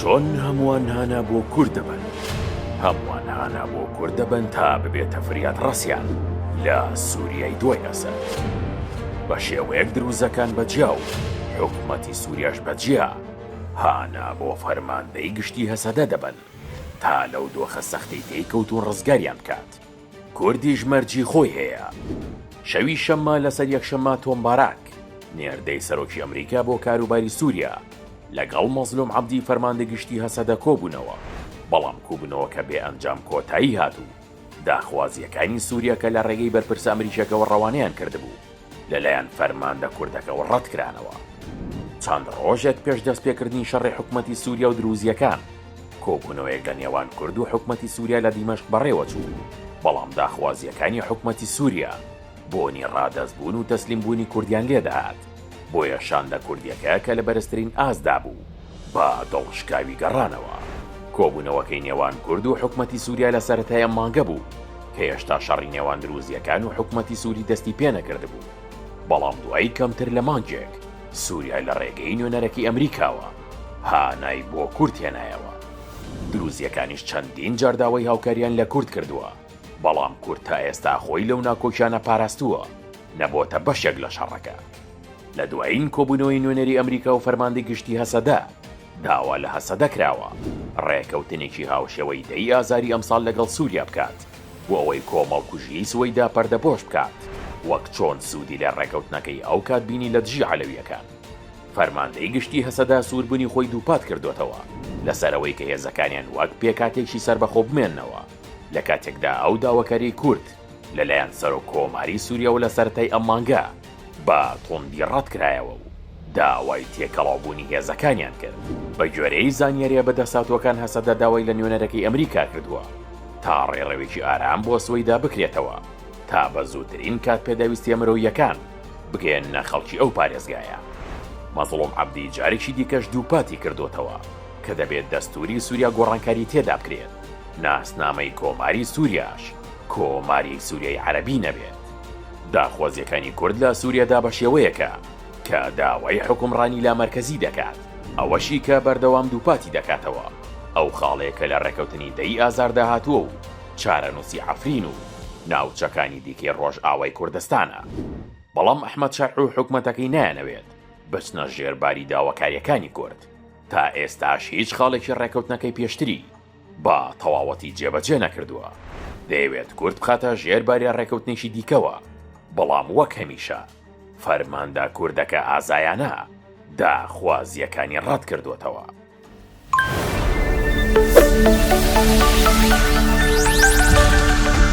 چۆن هەمووان هانا بۆ کورد دەبن هەمووان هانا بۆ کورد دەبن تا ببێتە فریاد ڕەسیان لە سووریای دوای ئەسەد بە شێوەیەک دروزەکان بەجیا و حکومەتی سووریاش بەجیا هانا بۆ فەرماندەی گشتی هەسەدە دەبن تا لەو دۆخە سەختەی تێیکەوتون ڕزگاریان بکات. کوردیش مەرجی خۆی هەیە. شەوی شەممە لەسەر یەکشەممە تۆمباراک نێردەی سەرۆکی ئەمریکا بۆ کاروباری سووریا لەگەڵ مەزلوم عەبدی فەرماندە گشتی هەسەدە کۆبوونەوە، بەڵام کوبنەوە کە بێ ئەنجام کۆتایی هاتوو داخوازیەکانی سووریا کە لە ڕێگەی بەرپرسە ئەمریکەکەەوە ڕەوانەیان کردبوو لەلایەن فەرماندە کوردەکەەوە ڕەتکرانەوە. چەند ڕۆژێک پێش دەستپێکردنی شەڕی حکومەتی سووریا و دروزیەکان کۆبوونەوەیەک لە نێوان کورد و حکومەتی سووریا لە دیمەشق بەڕێوە چوو، بەڵام داخوازیەکانی حکومەتی سووریا بۆنی ڕادەستبوون و تەسلیمبوونی کوردیان لێدەهات، بۆیە شاندە کوردیەکە کە لە بەرزترین ئازدا بوو بە دڵشکاوی گەڕانەوە. کۆبوونەوەکەی نێوان کورد و حکومەتی سووریا لە سەرەتایە مانگە بوو کە هێشتا شەڕی نێوان دروزیەکان و حکومەتی سووری دەستی پێ نەکرد بوو، بەڵام دوایی کەمتر لە مانگێک سووریا لە ڕێگەی نوێنەرەکی ئەمریکاوە هانای بۆ کورد هێنایەوە. دروزیەکانیش چەندین جارداوای هاوکاریان لە کورد کردووە، بەڵام کورد تا ئێستا خۆی لەو ناکۆکیانە پاراستووە، نەبۆتە بەشێک لە شەڕەکە. لە دوایین کۆبوونەوەی نوێنەری ئەمریکا و فەرماندەی گشتی هەسەدە داوا لە هەسەدە کراوە ڕێکەوتنێکی هاوشێوەی دەی ئازاری ئەمساڵ لەگەڵ سووریا بکات بۆ ئەوەی کۆمەڵکوژی سوەیدا پەردەپۆش بکات، وەک چۆن سوودی لە ڕێکەوتنەکەی ئەو کات بینی لە دژی عەلەویەکان. فەرماندەی گشتی هەسەدە سووربوونی خۆی دووپات کردوێتەوە لەسەرەوەی کە هێزەکانیان وەک پێکاتێکی سەربەخۆ بمێننەوە لە کاتێکدا ئەو داواکاری کورد لەلایەن سەرۆک کۆماری سووریا و لە سەرەتای ئەم مانگە بە توندی ڕەتکرایەوە و داوای تێکەڵاوبوونی هێزەکانیان کرد. بە گوێرەی زانیاریە بەدەساتوەکان هەسەدە داوای لە نوێنەرەکەی ئەمریکا کردووە تا ڕێڕەوێکی ئارام بۆ سوەیدا بکرێتەوە تا بە زووترین کات پێداویستی ئەمرۆیەکان بگەێنە خەڵکی ئەو پارێزگایە. مەزلوم عەبدی جارێکی دیکەش دووپاتی کردوتەوە کە دەبێت دەستوری سووریا گۆڕانکاری تێدا بکرێت، ناسنامەی کۆماری سووریاش کۆماری سووریای عەرەبی نەبێت. داخوازیەکانی کورد لە سووریادا بە شێوەیەکە کە داوای حکومڕانی لا مەرکەزی دەکات، ئەوەشی کە بەردەوام دووپاتی دەکاتەوە. ئەو خاڵەیەکە لە ڕێکەوتنی دەی ئازاردا هاتووە و چارەنووسی عەفرین و ناوچەکانی دیکەی ڕۆژ ئاوای کوردستانە، بەڵام ئەحمەد شەرع و حکومەتەکەی نایانەوێت بچنە ژێرباری داواکاریەکانی کورد. تا ئێستاش هیچ خاڵێکی ڕێکەوتنەکەی پێشتری بە تەواوەتی جێبەجێ نەکردووە. دەیەوێت کورد بخاتە ژێرباری ڕێکەوتنێکی دیکەوە، بەڵام وەک هەمیشە فەرماندە کوردەکە ئازایانە داخوازیەکانی ڕەت کردوێتەوە.